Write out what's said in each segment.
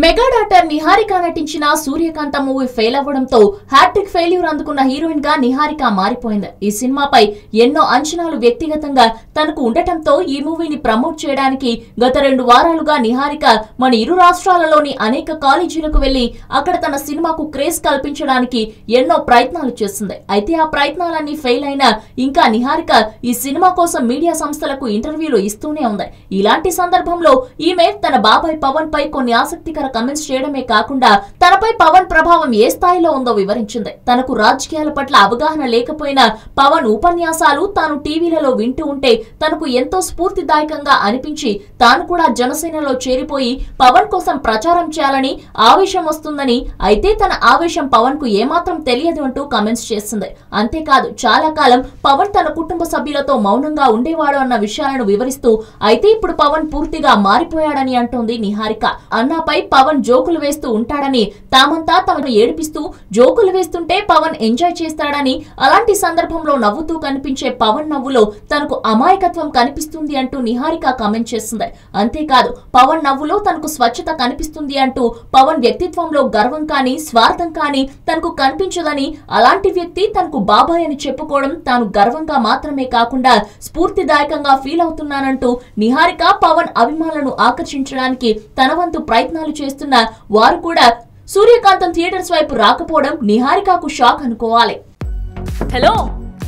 Mega doctor Niharika నటించిన సూర్యకాంతం movie fail అవ్వడంతో hat trick failure అందుకున్న హీరోయిన్ గా నిహారిక మారిపోయింది. ఈ సినిమాపై ఎన్నో అంచనాలు వ్యక్తిగతంగా తనకు ఉండటంతో ఈ మూవీని ప్రమోట్ చేయడానికి గత 2 వారాలుగా నిహారిక మన ఇరు రాష్ట్రాలలోని అనేక కాలేజీలకు వెళ్లి అక్కడ తన సినిమాకు క్రేజ్ కల్పించడానికి ఎన్నో ప్రయత్నాలు చేసింది. అయితే ఆ ప్రయత్నాలన్నీ ఫెయిల్ అయినా ఇంకా నిహారిక ఈ సినిమా కోసం మీడియా సంస్థలకు ఇంటర్వ్యూలు ఇస్తూనే ఉంది. ఇలాంటి సందర్భంలో ఈమె తన బాబాయ్ పవన్ పై కొన్ని ఆసక్తికర కమెంట్స్ చేయడమే కాకుండా తనపై పవన్ ప్రభావం ఏ స్థాయిలో ఉందో వివరించింది. తనకు రాజకీయాల పట్ల అవగాహన లేకపోయినా పవన్ ఉపన్యాసాలు తాను టీవీలలో వింటూ ఉంటే తనకు ఎంతో స్ఫూర్తిదాయకంగా అనిపించి తాను కూడా జనసేనలో చేరిపోయి పవన్ కోసం ప్రచారం చేయాలని ఆవేశం వస్తుందని, అయితే తన ఆవేశం పవన్ కు ఏమాత్రం తెలియదు అంటూ కమెంట్స్ చేసింది. అంతేకాదు చాలా కాలం పవన్ తన కుటుంబ సభ్యులతో మౌనంగా ఉండేవాడు అన్న విషయాలను వివరిస్తూ అయితే ఇప్పుడు పవన్ పూర్తిగా మారిపోయాడని అంటోంది నిహారిక. అన్నాపై పవన్ జోకులు వేస్తూ ఉంటాడని, తామంతా తమను ఏడిపిస్తూ జోకులు వేస్తుంటే పవన్ ఎంజాయ్ చేస్తాడని, అలాంటి సందర్భంలో నవ్వుతూ కనిపించే పవన్ నవ్వులో తనకు అమాయకత్వం కనిపిస్తుంది అంటూ నిహారిక కామెంట్ చేసింది. అంతేకాదు పవన్ నవ్వులో తనకు స్వచ్ఛత కనిపిస్తుంది అంటూ పవన్ వ్యక్తిత్వంలో గర్వం కానీ స్వార్థం కానీ తనకు కనిపించదని, అలాంటి వ్యక్తి తనకు బాబాయ్ అని చెప్పుకోవడం తాను గర్వంగా మాత్రమే కాకుండా స్ఫూర్తిదాయకంగా ఫీల్ అవుతున్నానంటూ నిహారిక పవన్ అభిమానులను ఆకర్షించడానికి తన వంతు ప్రయత్నాలు చేస్తున్న వారు కూడా సూర్యకాంతం థియేటర్స్ వైపు రాకపోవడం నిహారికకు షాక్ అనుకోవాలి. హలో,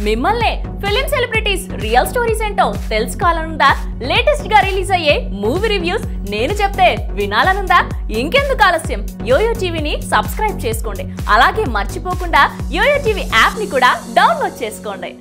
మిమ్మల్ని ఫిలిం సెలబ్రిటీస్ రియల్ స్టోరీస్ ఏంటో తెలుసుకోవాలనుందా? లేటెస్ట్ గా రిలీజ్ అయ్యే మూవీ రివ్యూస్ నేను చెప్తే వినాలనుందా? ఇంకెందుకు ఆలస్యం, యోయో టీవీని సబ్స్క్రైబ్ చేసుకోండి. అలాగే మర్చిపోకుండా యోయో టీవీ యాప్ ని కూడా డౌన్లోడ్ చేసుకోండి.